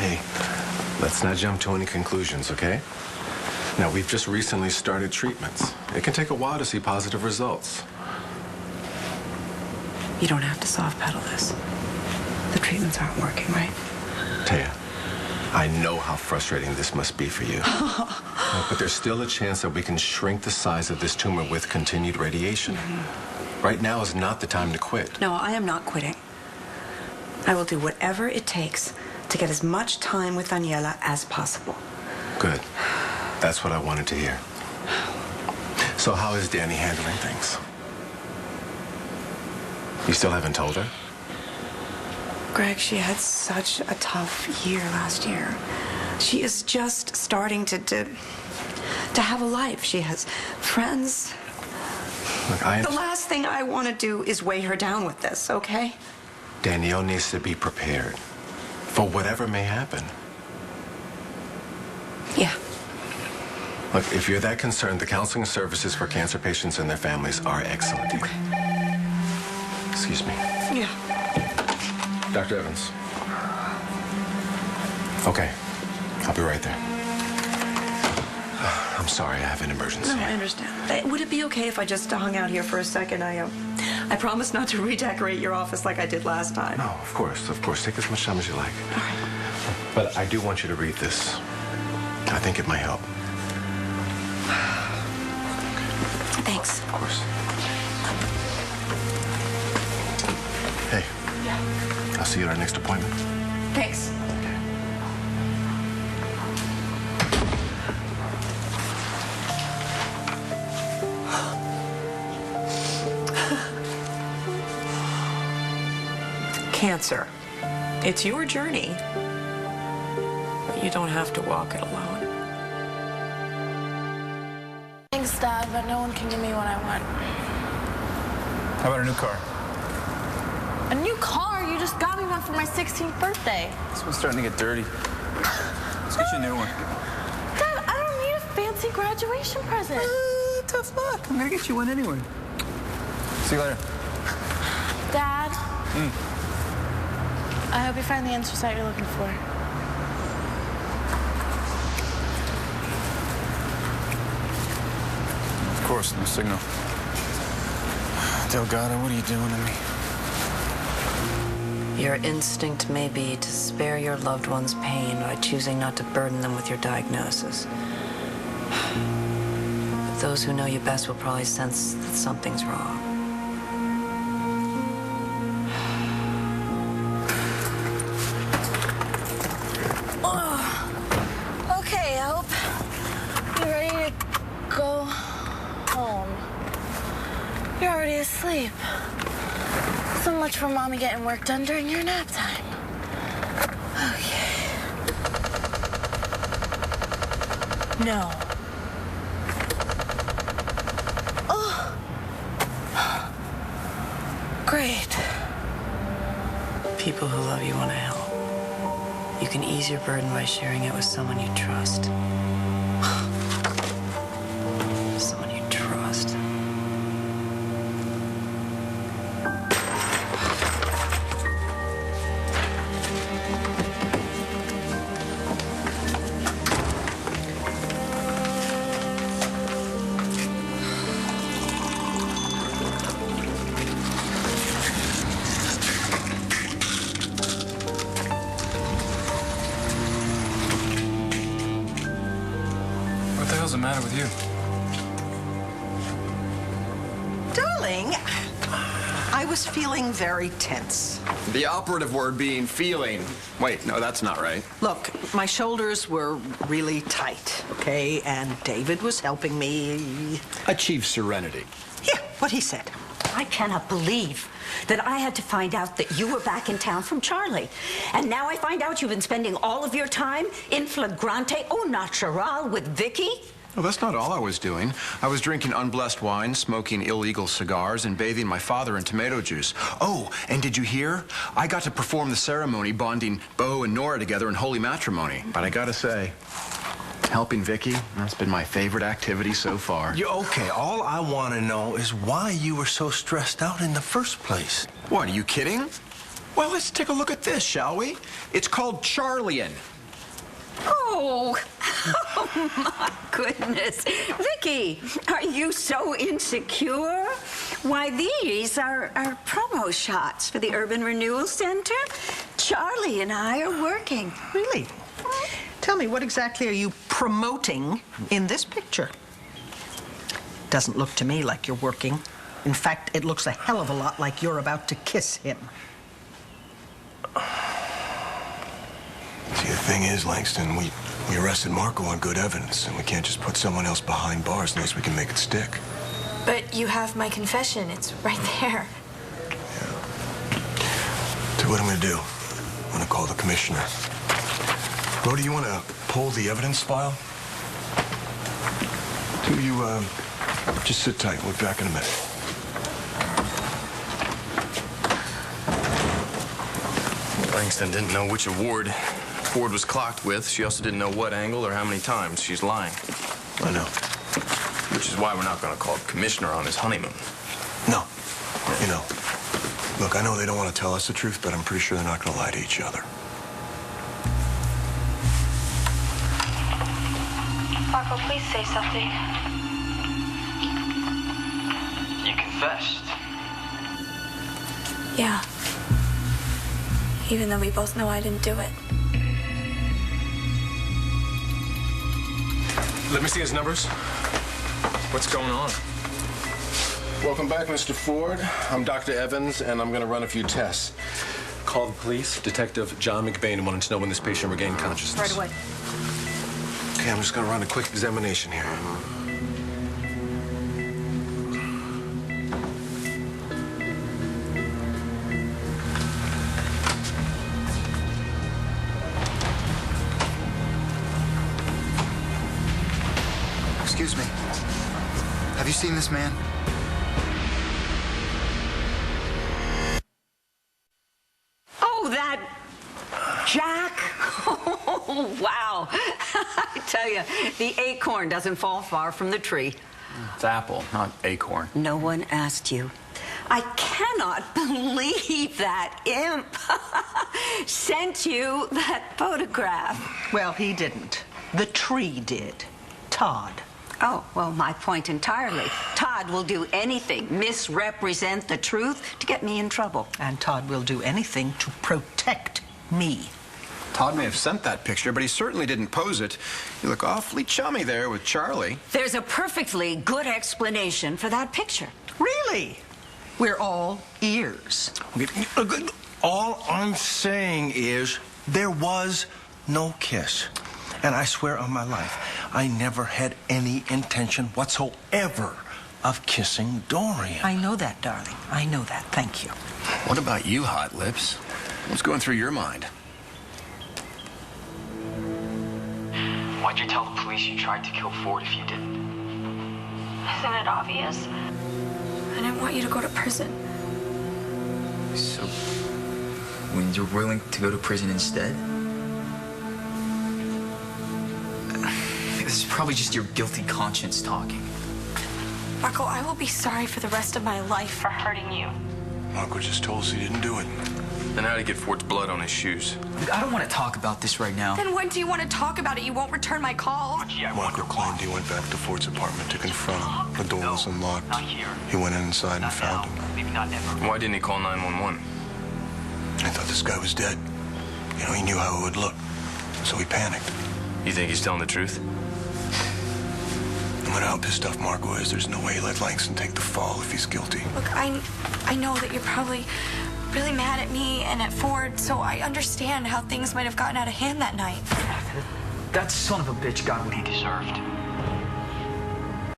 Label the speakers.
Speaker 1: Hey, let's not jump to any conclusions, okay? Now, we've just recently started treatments. It can take a while to see positive results.
Speaker 2: You don't have to soft pedal this. The treatments aren't working, right?
Speaker 1: Taya, I know how frustrating this must be for you. But there's still a chance that we can shrink the size of this tumor with continued radiation. Right now is not the time to quit.
Speaker 2: No, I am not quitting. I will do whatever it takes to get as much time with Daniela as possible.
Speaker 1: Good. That's what I wanted to hear. So how is Danny handling things? You still haven't told her?
Speaker 2: Greg, she had such a tough year last year. She is just starting to have a life. She has friends.
Speaker 1: Look,
Speaker 2: The last thing I want to do is weigh her down with this, okay?
Speaker 1: Danielle needs to be prepared for whatever may happen.
Speaker 2: Yeah.
Speaker 1: Look, if you're that concerned, the counseling services for cancer patients and their families are excellent.
Speaker 2: Okay.
Speaker 1: Excuse me.
Speaker 2: Yeah.
Speaker 1: Dr. Evans. Okay. I'll be right there. I'm sorry, I have an emergency.
Speaker 2: No, I understand. Would it be okay if I just hung out here for a second? I promise not to redecorate your office like I did last time.
Speaker 1: No, of course, of course. Take as much time as you like.
Speaker 2: All right.
Speaker 1: But I do want you to read this. I think it might help.
Speaker 2: Thanks.
Speaker 1: Of course. Hey.
Speaker 2: Yeah.
Speaker 1: I'll see you at our next appointment.
Speaker 2: Thanks. Cancer. It's your journey. But you don't have to walk it alone.
Speaker 3: Thanks, Dad, but no one can give me what I want.
Speaker 4: How about a new car?
Speaker 3: A new car? You just got me one for my 16th birthday.
Speaker 4: This one's starting to get dirty. Let's get you a new one.
Speaker 3: Dad, I don't need a fancy graduation present.
Speaker 4: Tough luck. I'm gonna get you one anyway. See you later.
Speaker 3: Dad. I hope you find the answers that you're looking for.
Speaker 4: Of course, no signal. Delgado, what are you doing to me?
Speaker 2: Your instinct may be to spare your loved one's pain by choosing not to burden them with your diagnosis. But those who know you best will probably sense that something's wrong.
Speaker 3: Okay, I hope you're ready to go home. You're already asleep. So much for Mommy getting work done during your nap time. Okay. No. Oh. Great.
Speaker 2: People who love you want to help. You can ease your burden by sharing it with someone you trust. Someone you trust.
Speaker 4: What the hell's the matter with you?
Speaker 5: Darling, I was feeling very tense.
Speaker 6: The operative word being feeling. Wait, no, that's not right.
Speaker 5: Look, my shoulders were really tight, okay? And David was helping me.
Speaker 6: Achieve serenity.
Speaker 5: Yeah, what he said.
Speaker 7: I cannot believe that I had to find out that you were back in town from Charlie. And now I find out you've been spending all of your time in flagrante au natural with Vicky.
Speaker 6: Well, that's not all I was doing. I was drinking unblessed wine, smoking illegal cigars, and bathing my father in tomato juice. Oh, and did you hear? I got to perform the ceremony bonding Bo and Nora together in holy matrimony. But I gotta say, helping Vicky, that's been my favorite activity so far.
Speaker 8: Okay, all I want to know is why you were so stressed out in the first place.
Speaker 6: What, are you kidding? Well, let's take a look at this, shall we? It's called Charlieing.
Speaker 7: Oh, oh my goodness. Vicky, are you so insecure? Why, these are promo shots for the Urban Renewal Center. Charlie and I are working.
Speaker 5: Really? Tell me, what exactly are you promoting in this picture? Doesn't look to me like you're working. In fact, it looks a hell of a lot like you're about to kiss him.
Speaker 8: See, the thing is, Langston, we arrested Marco on good evidence, and we can't just put someone else behind bars unless we can make it stick.
Speaker 9: But you have my confession. It's right there.
Speaker 8: Yeah. So what I'm going to do, I'm going to call the commissioner. Rhoda, you want to pull the evidence file? You, just sit tight. We'll be back in a minute.
Speaker 10: Langston didn't know which award Ford was clocked with. She also didn't know what angle or how many times. She's lying.
Speaker 8: I know.
Speaker 10: Which is why we're not going to call the commissioner on his honeymoon.
Speaker 8: No. You know, look, I know they don't want to tell us the truth, but I'm pretty sure they're not going to lie to each other.
Speaker 9: Marco, please say something.
Speaker 11: You confessed.
Speaker 9: Yeah. Even though we both know I didn't do it.
Speaker 1: Let me see his numbers.
Speaker 10: What's going on?
Speaker 1: Welcome back, Mr. Ford. I'm Dr. Evans, and I'm going to run a few tests. Call the police. Detective John McBain wanted to know when this patient regained consciousness.
Speaker 2: Right away.
Speaker 1: Okay, I'm just going to run a quick examination here.
Speaker 12: Excuse me. Have you seen this man?
Speaker 7: Oh, that Jack. Oh, wow. I tell you, the acorn doesn't fall far from the tree.
Speaker 11: It's apple, not acorn.
Speaker 7: No one asked you. I cannot believe that imp sent you that photograph.
Speaker 5: Well, he didn't. The tree did. Todd.
Speaker 7: Oh, well, my point entirely. Todd will do anything, misrepresent the truth to get me in trouble.
Speaker 5: And Todd will do anything to protect me.
Speaker 6: Todd may have sent that picture, but he certainly didn't pose it. You look awfully chummy there with Charlie.
Speaker 7: There's a perfectly good explanation for that picture.
Speaker 5: Really? We're all ears.
Speaker 4: All I'm saying is there was no kiss. And I swear on my life, I never had any intention whatsoever of kissing Dorian.
Speaker 5: I know that, darling. I know that. Thank you.
Speaker 10: What about you, Hot Lips?
Speaker 6: What's going through your mind?
Speaker 11: Why'd you tell the police you tried to kill Ford if you didn't?
Speaker 9: Isn't it obvious? I didn't want you to go to prison.
Speaker 11: So, when you're willing to go to prison instead? This is probably just your guilty conscience talking.
Speaker 9: Marco, I will be sorry for the rest of my life for hurting you.
Speaker 8: Marco just told us he didn't do it.
Speaker 10: Then how'd he get Ford's blood on his shoes?
Speaker 11: Look, I don't want to talk about this right now.
Speaker 9: Then when do you want to talk about it? You won't return my call.
Speaker 8: Marco claimed he went back to Ford's apartment to confront him. The door was unlocked.
Speaker 11: Not here.
Speaker 8: He went inside and
Speaker 11: Not
Speaker 8: found
Speaker 11: now.
Speaker 8: him.
Speaker 11: Maybe not ever.
Speaker 10: Why didn't he call 911?
Speaker 8: I thought this guy was dead. You know, he knew how it would look. So he panicked.
Speaker 10: You think he's telling the truth?
Speaker 8: No matter how pissed off Marco is, there's no way he let Langston take the fall if he's guilty.
Speaker 9: Look, I know that you're probably really mad at me and at Ford, so I understand how things might have gotten out of hand that night.
Speaker 11: That son of a bitch got what he deserved.